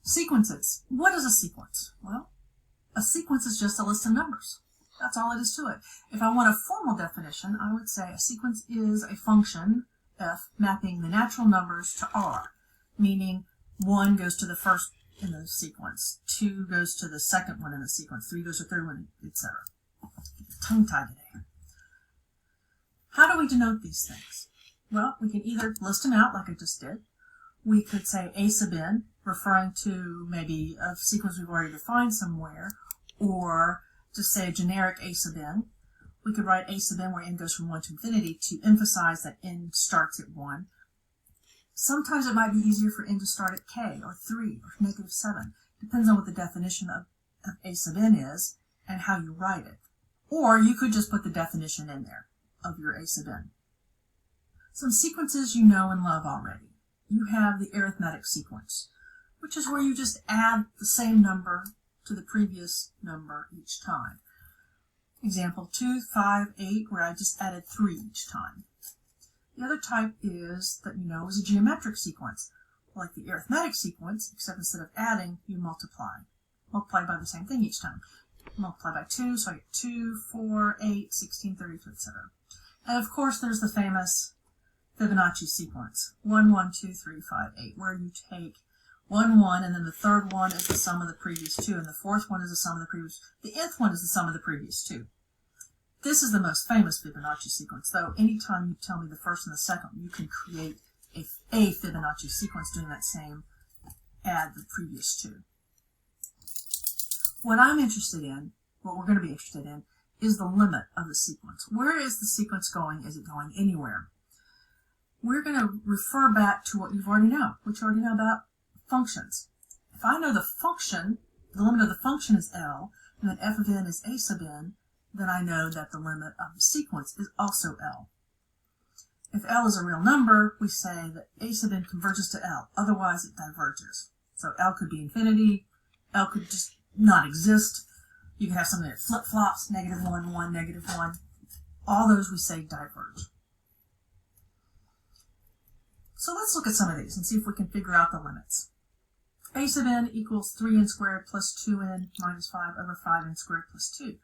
Sequences. What is a sequence? Well, a sequence is just a list of numbers. That's all it is to it. If I want a formal definition, I would say a sequence is a function, f, mapping the natural numbers to r, meaning 1 goes to the first in the sequence, 2 goes to the second one in the sequence, 3 goes to the third one, etc. Tongue-tied today. How do we denote these things? Well, we can either list them out like I just did. We could say a sub n, referring to maybe a sequence we've already defined somewhere, or just say a generic a sub n. We could write a sub n where n goes from 1 to infinity to emphasize that n starts at 1. Sometimes it might be easier for n to start at k, or 3, or negative 7. Depends on what the definition of a sub n is and how you write it. Or you could just put the definition in there of your a sub n. Some sequences you know and love already. You have the arithmetic sequence, which is where you just add the same number to the previous number each time. Example 2, 5, 8, where I just added 3 each time. The other type is that you know is a geometric sequence, like the arithmetic sequence, except instead of adding, you multiply. Multiply by the same thing each time. Multiply by 2, so I get 2, 4, 8, 16, 32, etc. And of course there's the famous Fibonacci sequence, 1, 1, 2, 3, 5, 8, where you take 1, 1, and then the third one is the sum of the previous 2, and the fourth one is the sum of the previous, the nth one is the sum of the previous 2. This is the most famous Fibonacci sequence, though anytime you tell me the first and the second, you can create a Fibonacci sequence doing that same add the previous 2. What I'm interested in, what we're going to be interested in, is the limit of the sequence. Where is the sequence going? Is it going anywhere? We're going to refer back to what you already know about functions. If I know the function, the limit of the function is L, and then f of n is a sub n, then I know that the limit of the sequence is also L. If L is a real number, we say that a sub n converges to L, otherwise it diverges. So L could be infinity, L could just not exist. You can have something that flip-flops, negative 1, 1, negative 1. All those we say diverge. So let's look at some of these and see if we can figure out the limits. A sub n equals 3n squared plus 2n minus 5 over 5n squared plus 2.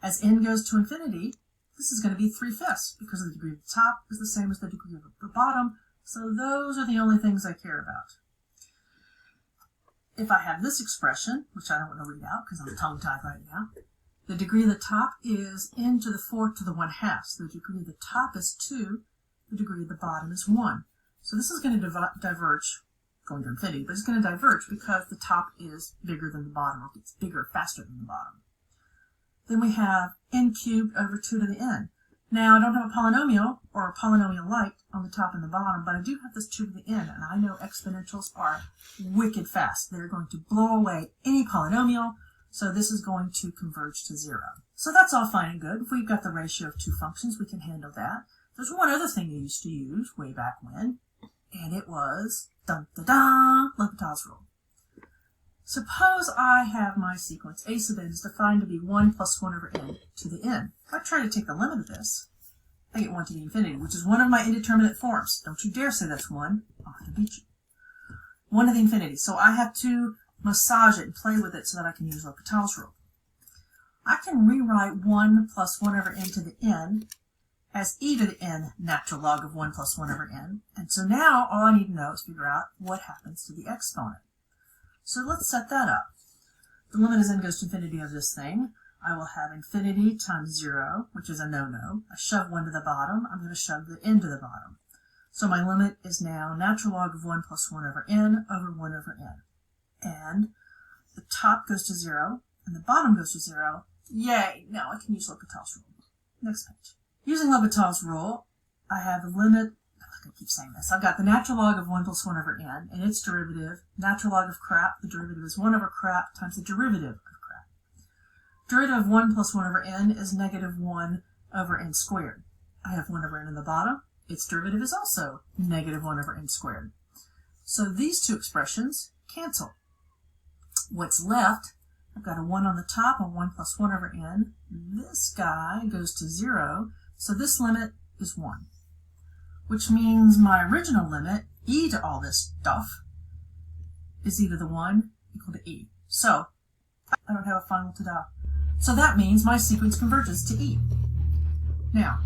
As n goes to infinity, this is going to be 3/5 because the degree of the top is the same as the degree of the bottom, so those are the only things I care about. If I have this expression, which I don't want to read out because I'm tongue-tied right now, the degree of the top is n to the 4th to the 1/2. So the degree of the top is 2, the degree of the bottom is 1. So this is going to diverge, going to infinity, but it's going to diverge because the top is bigger than the bottom, or gets bigger faster than the bottom. Then we have n cubed over 2 to the n. Now, I don't have a polynomial, or a polynomial-like, on the top and the bottom, but I do have this 2 to the n, and I know exponentials are wicked fast. They're going to blow away any polynomial, so this is going to converge to 0. So that's all fine and good. If we've got the ratio of two functions, we can handle that. There's one other thing you used to use way back when, and it was, dun-da-da, L'Hopital's rule. Suppose I have my sequence a sub n is defined to be 1 plus 1 over n to the n. If I try to take the limit of this, I get 1 to the infinity, which is one of my indeterminate forms. Don't you dare say that's 1. I'll have to beat you. 1 to the infinity. So I have to massage it and play with it so that I can use L'Hopital's rule. I can rewrite 1 plus 1 over n to the n as e to the n natural log of 1 plus 1 over n. And so now all I need to know is figure out what happens to the exponent. So let's set that up. The limit as n goes to infinity of this thing. I will have infinity times 0, which is a no-no. I shove 1 to the bottom. I'm going to shove the n to the bottom. So my limit is now natural log of 1 plus 1 over n over 1 over n. And the top goes to 0, and the bottom goes to 0. Yay! Now I can use L'Hopital's rule. Next page. Using L'Hopital's rule, I have the limit. I keep saying this. I've got the natural log of 1 plus 1 over n, and its derivative, natural log of crap, the derivative is 1 over crap times the derivative of crap. Derivative of 1 plus 1 over n is negative 1 over n squared. I have 1 over n in the bottom. Its derivative is also negative 1 over n squared. So these two expressions cancel. What's left, I've got a 1 on the top and 1 plus 1 over n. This guy goes to 0, so this limit is 1. Which means my original limit, e to all this stuff, is e to the 1 equal to E. So I don't have a final ta-da. So that means my sequence converges to E. Now,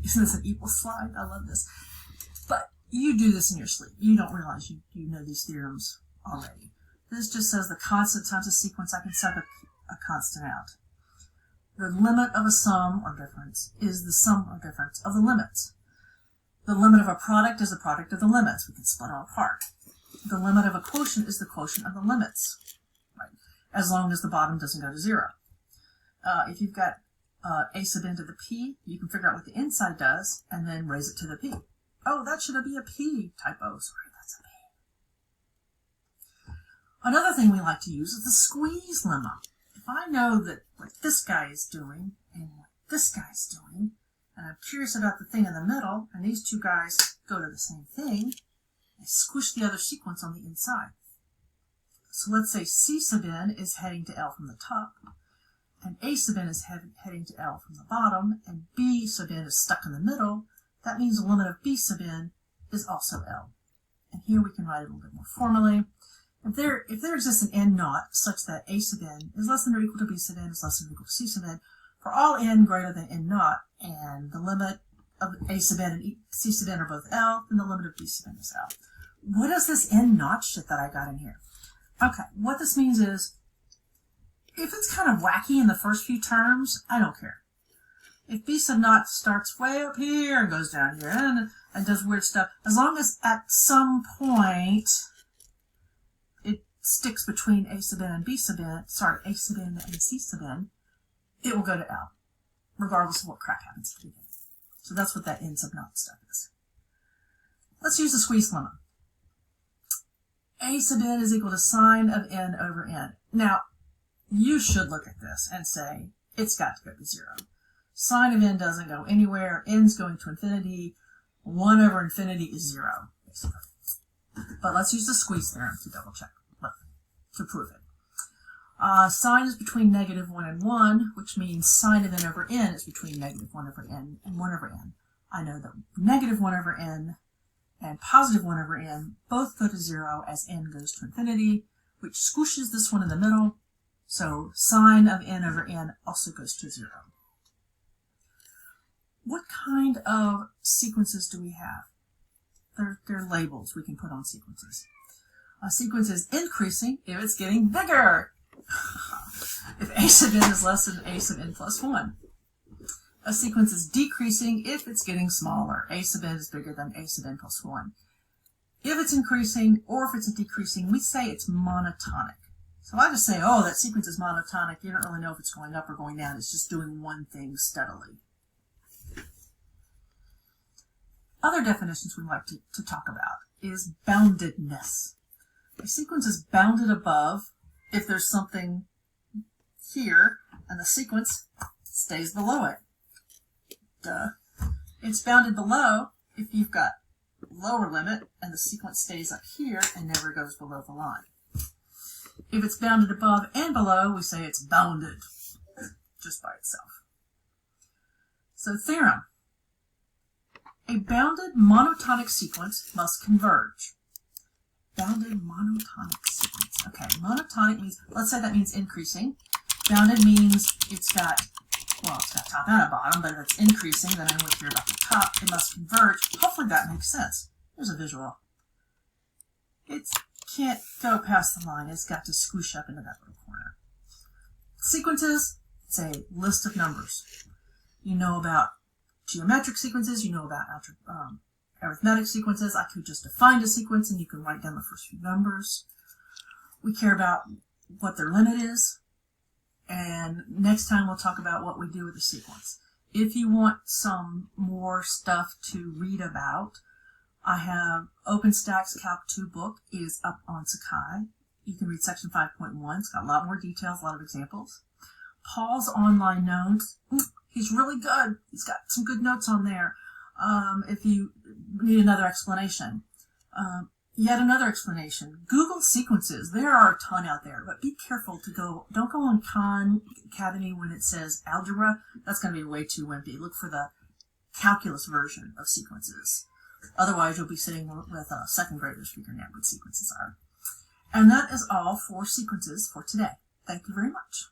isn't this an equal slide? I love this. But you do this in your sleep. You don't realize you know these theorems already. This just says the constant times a sequence. I can set a constant out. The limit of a sum or difference is the sum or difference of the limits. The limit of a product is the product of the limits. We can split them apart. The limit of a quotient is the quotient of the limits, right? As long as the bottom doesn't go to 0. If you've got a sub n to the p, you can figure out what the inside does and then raise it to the p. Oh, that should be a p. Typo. Sorry, that's a p. Another thing we like to use is the squeeze lemma. If I know that what this guy is doing and what this guy's doing, and I'm curious about the thing in the middle, and these two guys go to the same thing, I squish the other sequence on the inside. So let's say C sub n is heading to L from the top, and A sub n is heading to L from the bottom, and B sub n is stuck in the middle. That means the limit of B sub n is also L. And here we can write it a little bit more formally. If there exists an n naught such that A sub n is less than or equal to B sub n is less than or equal to C sub n, for all n greater than n naught, and the limit of A sub n and C sub n are both L, then the limit of B sub n is L. What is this n naught shit that I got in here? Okay, what this means is, if it's kind of wacky in the first few terms, I don't care. If B sub naught starts way up here and goes down here and does weird stuff, as long as at some point it sticks between A sub n and B sub n, sorry, A sub n and C sub n, it will go to L, regardless of what crap happens at the beginning. So that's what that n sub naught stuff is. Let's use the squeeze lemma. A sub n is equal to sine of n over n. Now, you should look at this and say, it's got to go to 0. Sine of n doesn't go anywhere. N's going to infinity. 1 over infinity is 0, basically. But let's use the squeeze theorem to double check, to prove it. Sine is between negative 1 and 1, which means sine of n over n is between negative 1 over n and 1 over n. I know that negative 1 over n and positive 1 over n both go to 0 as n goes to infinity, which squishes this one in the middle. So sine of n over n also goes to 0. What kind of sequences do we have? They're labels we can put on sequences. A sequence is increasing if it's getting bigger. If a sub n is less than a sub n plus 1. A sequence is decreasing if it's getting smaller. A sub n is bigger than a sub n plus 1. If it's increasing or if it's decreasing, we say it's monotonic. So I just say, oh, that sequence is monotonic. You don't really know if it's going up or going down. It's just doing one thing steadily. Other definitions we like to talk about is boundedness. A sequence is bounded above if there's something here and the sequence stays below it. Duh. It's bounded below if you've got lower limit and the sequence stays up here and never goes below the line. If it's bounded above and below, we say it's bounded just by itself. So theorem. A bounded monotonic sequence must converge. Bounded monotonic sequence. Okay, monotonic means, let's say that means increasing. Bounded means it's got top and a bottom, but if it's increasing, then I won't care about the top. It must converge. Hopefully that makes sense. Here's a visual. It can't go past the line. It's got to squish up into that little corner. Sequences, it's a list of numbers. You know about geometric sequences, you know about arithmetic sequences. I could just define a sequence and you can write down the first few numbers. We care about what their limit is, and next time we'll talk about what we do with a sequence. If you want some more stuff to read about, I have OpenStack's Calc 2 book is up on Sakai. You can read section 5.1. It's got a lot more details, a lot of examples. Paul's online notes, he's really good. He's got some good notes on there. If you need another explanation. Yet another explanation. Google sequences. There are a ton out there, but be careful to don't go on Khan Academy when it says algebra. That's going to be way too wimpy. Look for the calculus version of sequences. Otherwise, you'll be sitting with second graders figuring out what sequences are. And that is all for sequences for today. Thank you very much.